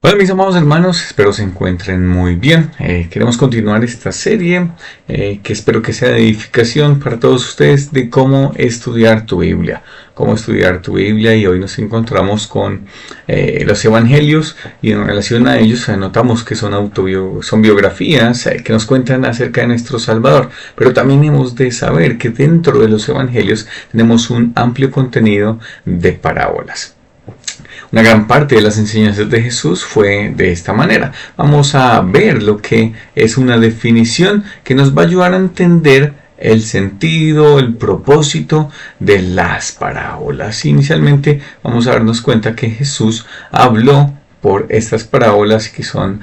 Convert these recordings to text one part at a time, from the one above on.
Hola mis amados hermanos, espero se encuentren muy bien. Queremos continuar esta serie que espero que sea de edificación para todos ustedes de cómo estudiar tu Biblia. Cómo estudiar tu Biblia, y hoy nos encontramos con los evangelios, y en relación a ellos notamos que son biografías que nos cuentan acerca de nuestro Salvador. Pero también hemos de saber que dentro de los evangelios tenemos un amplio contenido de parábolas. Una gran parte de las enseñanzas de Jesús fue de esta manera. Vamos a ver lo que es una definición que nos va a ayudar a entender el sentido, el propósito de las parábolas. Inicialmente vamos a darnos cuenta que Jesús habló por estas parábolas que son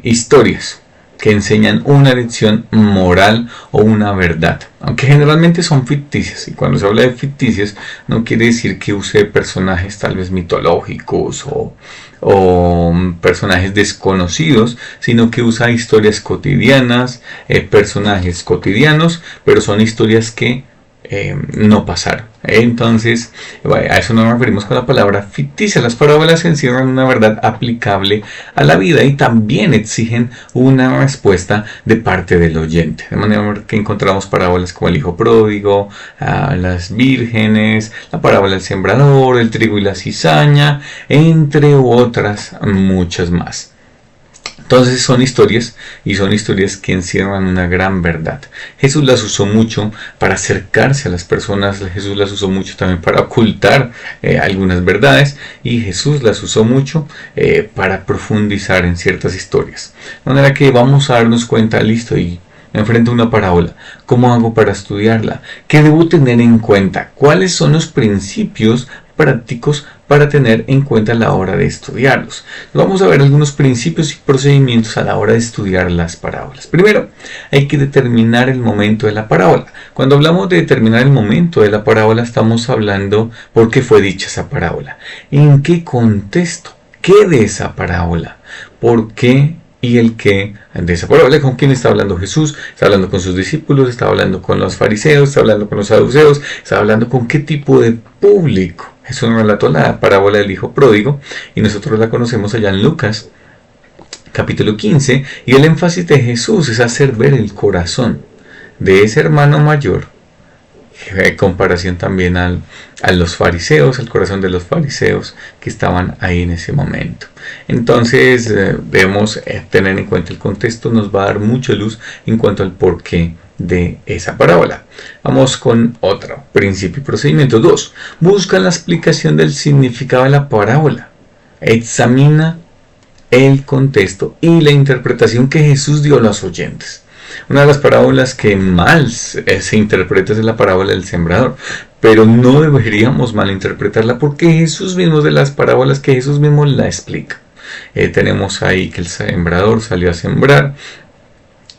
historias que enseñan una lección moral o una verdad, aunque generalmente son ficticias. Y cuando se habla de ficticias no quiere decir que use personajes tal vez mitológicos o personajes desconocidos, sino que usa historias cotidianas, personajes cotidianos, pero son historias que no pasaron. Entonces, a eso nos referimos con la palabra ficticia. Las parábolas encierran una verdad aplicable a la vida y también exigen una respuesta de parte del oyente. De manera que encontramos parábolas como el hijo pródigo, las vírgenes, la parábola del sembrador, el trigo y la cizaña, entre otras muchas más. Entonces son historias, y son historias que encierran una gran verdad. Jesús las usó mucho para acercarse a las personas. Jesús las usó mucho también para ocultar algunas verdades, y Jesús las usó mucho para profundizar en ciertas historias. De manera que vamos a darnos cuenta, listo, y me enfrento a una parábola. ¿Cómo hago para estudiarla? ¿Qué debo tener en cuenta? ¿Cuáles son los principios prácticos para tener en cuenta a la hora de estudiarlos? Vamos a ver algunos principios y procedimientos a la hora de estudiar las parábolas. Primero, hay que determinar el momento de la parábola. Cuando hablamos de determinar el momento de la parábola, estamos hablando por qué fue dicha esa parábola, en qué contexto, qué de esa parábola, por qué y el qué de esa parábola. ¿Con quién está hablando Jesús? Está hablando con sus discípulos, está hablando con los fariseos, está hablando con los saduceos, está hablando con qué tipo de público. Jesús nos relató la parábola del hijo pródigo, y nosotros la conocemos allá en Lucas capítulo 15, y el énfasis de Jesús es hacer ver el corazón de ese hermano mayor, en comparación también a los fariseos, el corazón de los fariseos que estaban ahí en ese momento. Entonces debemos tener en cuenta el contexto. Nos va a dar mucha luz en cuanto al porqué de esa parábola. Vamos con otro principio y procedimiento. 2. Busca la explicación del significado de la parábola. Examina el contexto y la interpretación que Jesús dio a los oyentes. Una de las parábolas que mal se interpreta es la parábola del sembrador, pero no deberíamos malinterpretarla, porque Jesús mismo, de las parábolas que Jesús mismo la explica. Tenemos ahí que el sembrador salió a sembrar,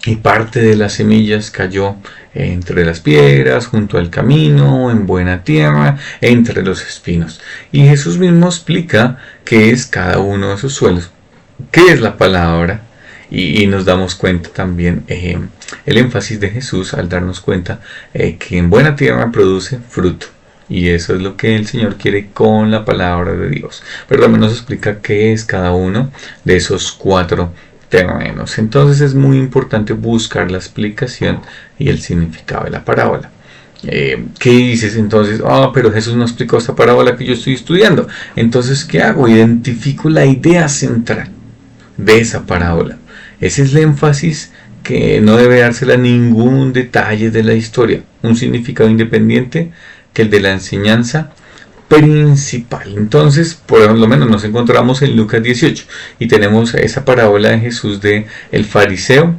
y parte de las semillas cayó entre las piedras, junto al camino, en buena tierra, entre los espinos. Y Jesús mismo explica qué es cada uno de esos suelos, qué es la palabra. Y nos damos cuenta también el énfasis de Jesús al darnos cuenta que en buena tierra produce fruto. Y eso es lo que el Señor quiere con la palabra de Dios. Pero también nos explica qué es cada uno de esos 4 terrenos. Entonces es muy importante buscar la explicación y el significado de la parábola. ¿Qué dices entonces? Pero Jesús no explicó esta parábola que yo estoy estudiando. Entonces, ¿qué hago? Identifico la idea central de esa parábola. Ese es el énfasis, que no debe dársela ningún detalle de la historia. Un significado independiente que el de la enseñanza principal. Entonces, por lo menos nos encontramos en Lucas 18 y tenemos esa parábola de Jesús de el fariseo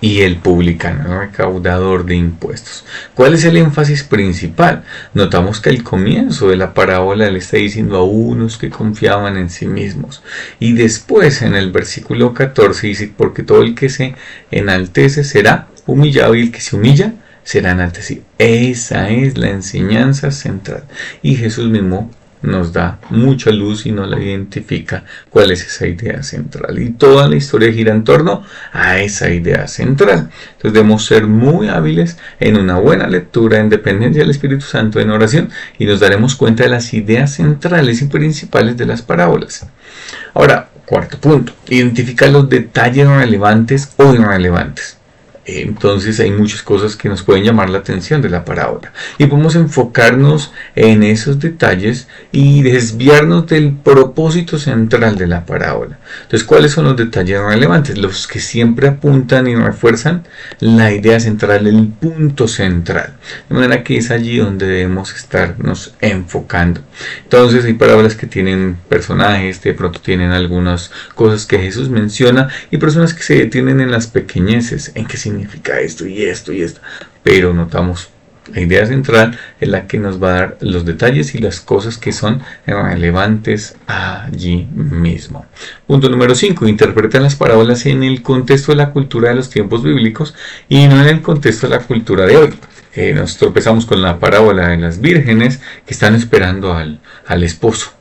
y el publicano, el recaudador de impuestos. ¿Cuál es el énfasis principal? Notamos que al comienzo de la parábola le está diciendo a unos que confiaban en sí mismos, y después en el versículo 14 dice: porque todo el que se enaltece será humillado, y el que se humilla será enaltecido. Esa es la enseñanza central, y Jesús mismo nos da mucha luz y nos la identifica cuál es esa idea central. Y toda la historia gira en torno a esa idea central. Entonces debemos ser muy hábiles en una buena lectura, en dependencia del Espíritu Santo, en oración, y nos daremos cuenta de las ideas centrales y principales de las parábolas. Ahora, cuarto punto, identifica los detalles relevantes o irrelevantes. Entonces hay muchas cosas que nos pueden llamar la atención de la parábola y podemos enfocarnos en esos detalles y desviarnos del propósito central de la parábola. Entonces, ¿cuáles son los detalles relevantes? Los que siempre apuntan y refuerzan la idea central, el punto central, de manera que es allí donde debemos estarnos enfocando. Entonces hay parábolas que tienen personajes, de pronto tienen algunas cosas que Jesús menciona, y personas que se detienen en las pequeñeces, en que significa esto y esto y esto, pero notamos la idea central es la que nos va a dar los detalles y las cosas que son relevantes allí mismo. Punto número 5. Interpretan las parábolas en el contexto de la cultura de los tiempos bíblicos y no en el contexto de la cultura de hoy. Nos tropezamos con la parábola de las vírgenes que están esperando al esposo.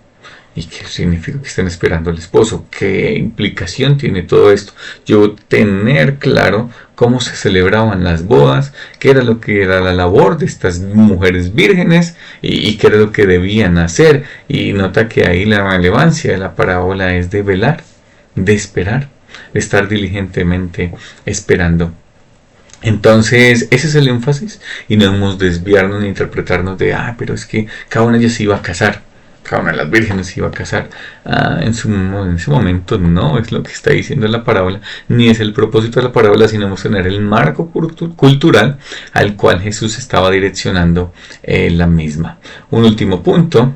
¿Y qué significa que estén esperando al esposo? ¿Qué implicación tiene todo esto? Yo tener claro cómo se celebraban las bodas, qué era lo que era la labor de estas mujeres vírgenes y qué era lo que debían hacer. Y nota que ahí la relevancia de la parábola es de velar, de esperar, de estar diligentemente esperando. Entonces, ese es el énfasis y no debemos desviarnos ni interpretarnos de, pero es que cada una de ellas se iba a casar. Cada una de las vírgenes se iba a casar en ese momento. No es lo que está diciendo la parábola, ni es el propósito de la parábola, sino mostrar el marco cultural al cual Jesús estaba direccionando la misma. Un último punto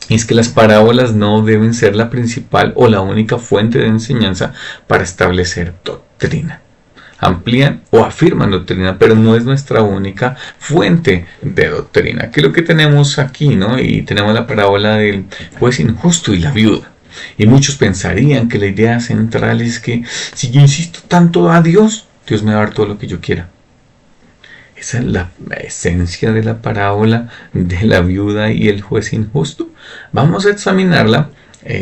es que las parábolas no deben ser la principal o la única fuente de enseñanza para establecer doctrina. Amplían o afirman doctrina, pero no es nuestra única fuente de doctrina. Que es lo que tenemos aquí, ¿no? Y tenemos la parábola del juez injusto y la viuda. Y muchos pensarían que la idea central es que si yo insisto tanto a Dios, Dios me va a dar todo lo que yo quiera. Esa es la esencia de la parábola de la viuda y el juez injusto. Vamos a examinarla.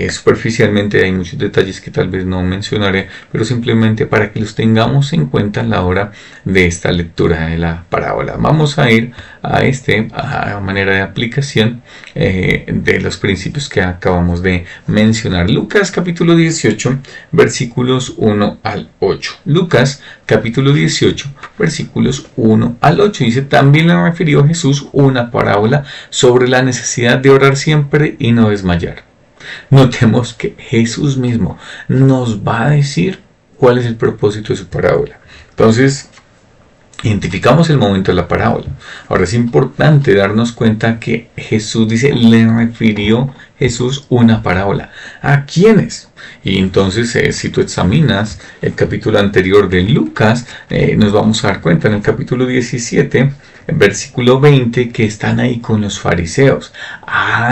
Superficialmente hay muchos detalles que tal vez no mencionaré, pero simplemente para que los tengamos en cuenta a la hora de esta lectura de la parábola. Vamos a ir a manera de aplicación de los principios que acabamos de mencionar. Lucas capítulo 18 versículos 1 al 8. Lucas capítulo 18 versículos 1 al 8 dice: también le refirió Jesús una parábola sobre la necesidad de orar siempre y no desmayar. Notemos que Jesús mismo nos va a decir cuál es el propósito de su parábola. Entonces, identificamos el momento de la parábola. Ahora es importante darnos cuenta que Jesús dice, le refirió Jesús una parábola. ¿A quiénes? Y entonces, si tú examinas el capítulo anterior de Lucas, nos vamos a dar cuenta en el capítulo 17, versículo 20, que están ahí con los fariseos.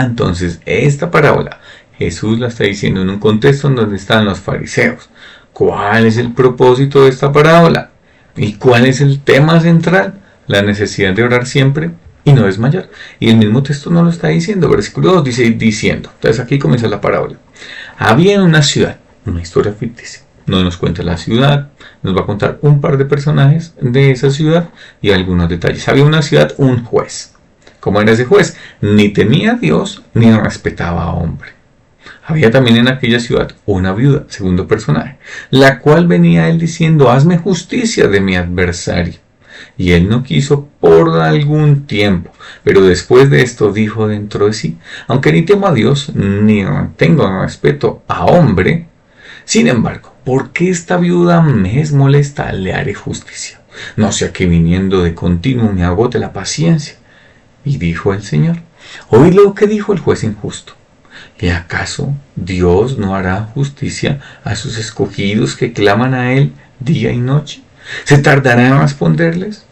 Entonces, esta parábola Jesús la está diciendo en un contexto en donde están los fariseos. ¿Cuál es el propósito de esta parábola? ¿Y cuál es el tema central? La necesidad de orar siempre y no desmayar. Y el mismo texto no lo está diciendo. Versículo 2 dice diciendo. Entonces aquí comienza la parábola. Había una ciudad, una historia ficticia. No nos cuenta la ciudad, nos va a contar un par de personajes de esa ciudad y algunos detalles. Había una ciudad, un juez. ¿Cómo era ese juez? Ni temía a Dios ni respetaba a hombre. Había también en aquella ciudad una viuda, segundo personaje, la cual venía a él diciendo, hazme justicia de mi adversario. Y él no quiso por algún tiempo, pero después de esto dijo dentro de sí, aunque ni temo a Dios, ni tengo respeto a hombre, sin embargo, porque esta viuda me es molesta, le haré justicia. No sea que viniendo de continuo me agote la paciencia. Y dijo el Señor, oíd lo que dijo el juez injusto. ¿Y acaso Dios no hará justicia a sus escogidos que claman a Él día y noche? ¿Se tardará en responderles?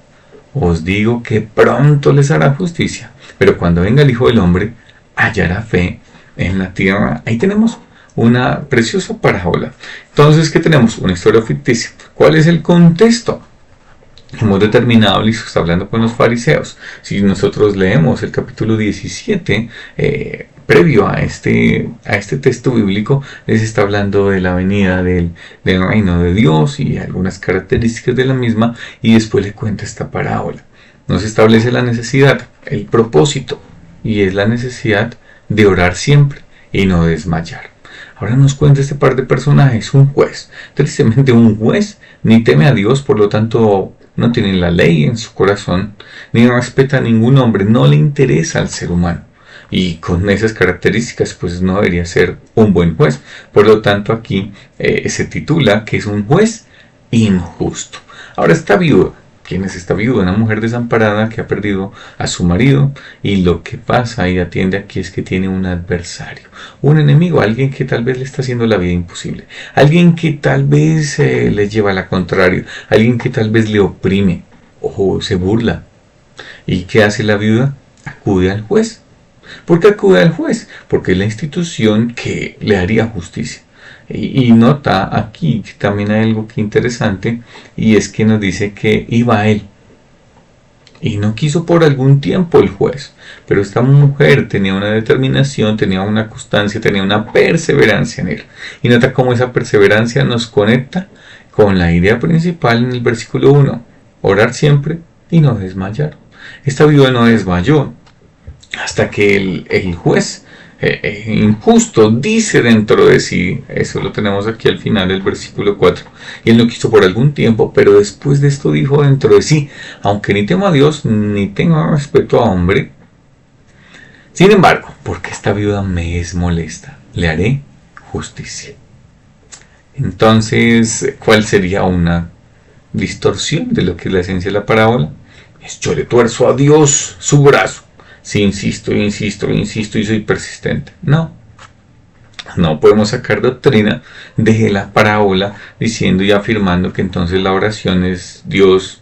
Os digo que pronto les hará justicia, pero cuando venga el Hijo del Hombre, hallará fe en la tierra. Ahí tenemos una preciosa parábola. Entonces, ¿qué tenemos? Una historia ficticia. ¿Cuál es el contexto? Hemos determinado, y está hablando con los fariseos. Si nosotros leemos el capítulo 17, previo a este texto bíblico, les está hablando de la venida del reino de Dios y algunas características de la misma, y después le cuenta esta parábola. Nos establece la necesidad, el propósito, y es la necesidad de orar siempre y no desmayar. Ahora nos cuenta este par de personajes, un juez. Tristemente un juez ni teme a Dios, por lo tanto no tiene la ley en su corazón, ni respeta a ningún hombre, no le interesa al ser humano. Y con esas características pues no debería ser un buen juez. Por lo tanto aquí se titula que es un juez injusto. Ahora está viuda. ¿Quién es esta viuda? Una mujer desamparada que ha perdido a su marido, y lo que pasa y atiende aquí es que tiene un adversario, un enemigo, alguien que tal vez le está haciendo la vida imposible, alguien que tal vez le lleva a la contraria, alguien que tal vez le oprime o se burla. ¿Y qué hace la viuda? Acude al juez. ¿Por qué acude al juez? Porque es la institución que le haría justicia. Y nota aquí que también hay algo que interesante, y es que nos dice que iba a él. Y no quiso por algún tiempo el juez, pero esta mujer tenía una determinación, tenía una constancia, tenía una perseverancia en él. Y nota cómo esa perseverancia nos conecta con la idea principal en el versículo 1. Orar siempre y no desmayar. Esta viuda no desmayó hasta que el juez injusto dice dentro de sí, eso lo tenemos aquí al final del versículo 4, y él no quiso por algún tiempo, pero después de esto dijo dentro de sí, aunque ni temo a Dios ni tengo respeto a hombre, sin embargo, porque esta viuda me es molesta, le haré justicia. Entonces, ¿cuál sería una distorsión de lo que es la esencia de la parábola? Es: yo le tuerzo a Dios su brazo si insisto y soy persistente. No podemos sacar doctrina de la parábola diciendo y afirmando que entonces la oración es Dios,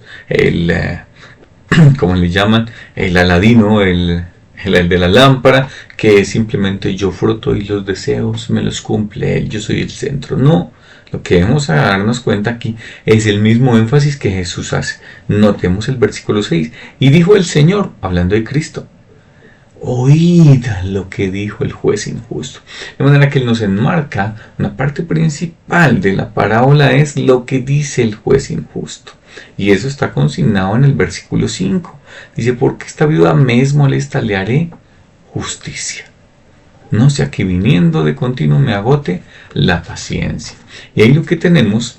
¿cómo le llaman? El aladino, el de la lámpara, que es simplemente yo froto y los deseos me los cumple él, yo soy el centro. No, lo que debemos darnos cuenta aquí es el mismo énfasis que Jesús hace. Notemos el versículo 6. Y dijo el Señor, hablando de Cristo: oíd lo que dijo el juez injusto. De manera que él nos enmarca una parte principal de la parábola, es lo que dice el juez injusto. Y eso está consignado en el versículo 5. Dice: porque esta viuda me es molesta, le haré justicia. No sea que viniendo de continuo me agote la paciencia. Y ahí lo que tenemos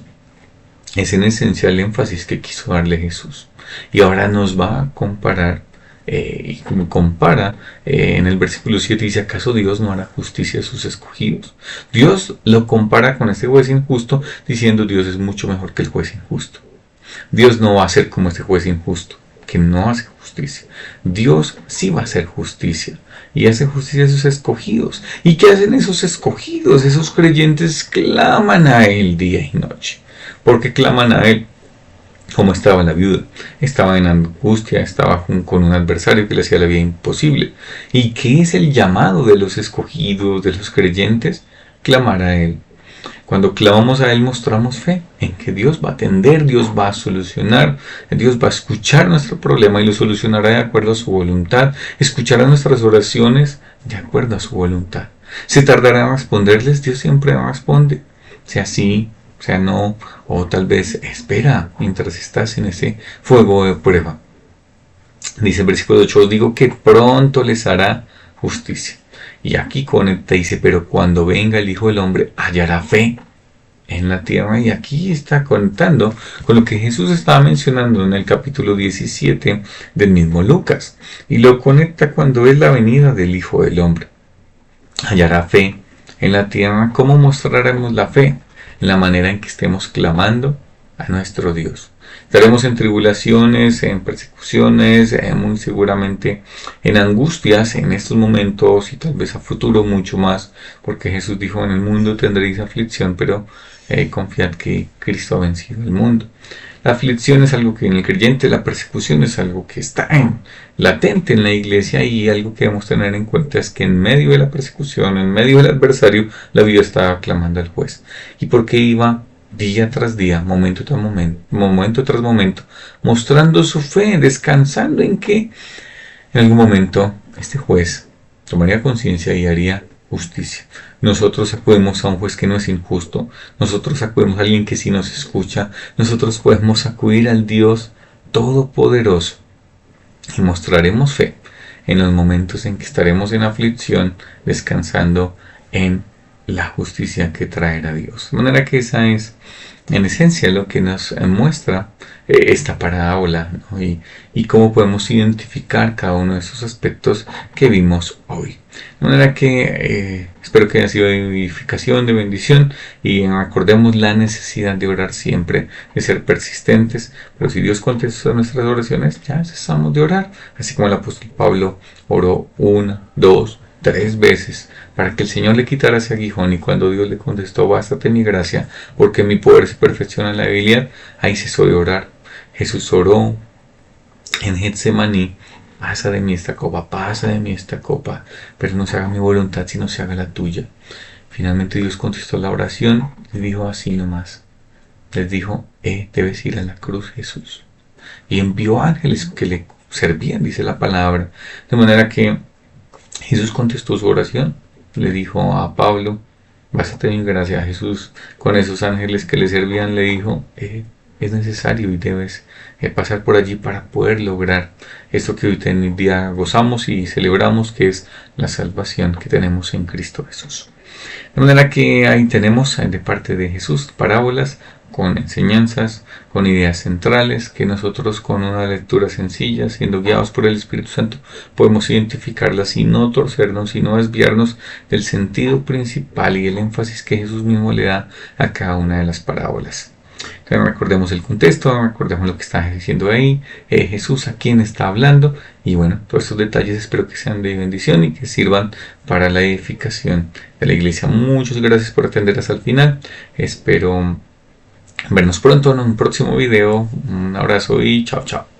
es en esencia el énfasis que quiso darle Jesús. Y ahora nos va a comparar, y como compara en el versículo 7, dice: ¿acaso Dios no hará justicia a sus escogidos? Dios lo compara con este juez injusto, diciendo: Dios es mucho mejor que el juez injusto. Dios no va a ser como este juez injusto, que no hace justicia. Dios sí va a hacer justicia, y hace justicia a sus escogidos. ¿Y qué hacen esos escogidos? Esos creyentes claman a Él día y noche. ¿Por qué claman a Él? Como estaba la viuda, estaba en angustia, estaba con un adversario que le hacía la vida imposible. ¿Y qué es el llamado de los escogidos, de los creyentes? Clamar a Él. Cuando clamamos a Él mostramos fe en que Dios va a atender, Dios va a solucionar, Dios va a escuchar nuestro problema y lo solucionará de acuerdo a su voluntad, escuchará nuestras oraciones de acuerdo a su voluntad. ¿Se tardará en responderles? Dios siempre responde, sea sí, sea no, o tal vez espera mientras estás en ese fuego de prueba. Dice el versículo 8: os digo que pronto les hará justicia. Y aquí conecta, dice: pero cuando venga el Hijo del Hombre, hallará fe en la tierra. Y aquí está conectando con lo que Jesús estaba mencionando en el capítulo 17 del mismo Lucas. Y lo conecta cuando es la venida del Hijo del Hombre. Hallará fe en la tierra. ¿Cómo mostraremos la fe? En la manera en que estemos clamando a nuestro Dios. Estaremos en tribulaciones, en persecuciones, muy seguramente en angustias en estos momentos y tal vez a futuro mucho más, porque Jesús dijo: en el mundo tendréis aflicción, pero confiad que Cristo ha vencido el mundo. La aflicción es algo que en el creyente, la persecución es algo que está latente en la iglesia, y algo que debemos tener en cuenta es que en medio de la persecución, en medio del adversario, la vida estaba clamando al juez. ¿Y por qué iba día tras día, momento tras momento, mostrando su fe, descansando en que en algún momento este juez tomaría conciencia y haría justicia. Nosotros acudimos a un juez que no es injusto, nosotros acudimos a alguien que sí nos escucha, nosotros podemos acudir al Dios Todopoderoso y mostraremos fe en los momentos en que estaremos en aflicción, descansando en la justicia que traerá Dios. De manera que esa es en esencia lo que nos muestra esta parábola, ¿no? y cómo podemos identificar cada uno de esos aspectos que vimos hoy. De manera que espero que haya sido de edificación, de bendición, y acordemos la necesidad de orar siempre, de ser persistentes. Pero si Dios contesta nuestras oraciones, ya cesamos de orar, así como el apóstol Pablo oró 1, 2, 3 veces para que el Señor le quitara ese aguijón, y cuando Dios le contestó, bástate mi gracia, porque mi poder se perfecciona en la debilidad, ahí cesó de orar. Jesús oró en Getsemaní: pasa de mí esta copa, pero no se haga mi voluntad, sino se haga la tuya. Finalmente Dios contestó la oración y dijo así nomás, les dijo: debes ir a la cruz, Jesús. Y envió ángeles que le servían, dice la palabra. De manera que Jesús contestó su oración, le dijo a Pablo: vas a tener gracia. Jesús, con esos ángeles que le servían, le dijo: es necesario y debes pasar por allí para poder lograr esto que hoy en día gozamos y celebramos, que es la salvación que tenemos en Cristo Jesús. De manera que ahí tenemos de parte de Jesús parábolas con enseñanzas, con ideas centrales, que nosotros con una lectura sencilla, siendo guiados por el Espíritu Santo, podemos identificarlas y no torcernos, sino desviarnos del sentido principal y el énfasis que Jesús mismo le da a cada una de las parábolas. Entonces recordemos el contexto, recordemos lo que está diciendo ahí, Jesús a quién está hablando, y bueno, todos estos detalles espero que sean de bendición y que sirvan para la edificación de la iglesia. Muchas gracias por atender hasta el final, espero vernos pronto en un próximo video. Un abrazo y chao chao.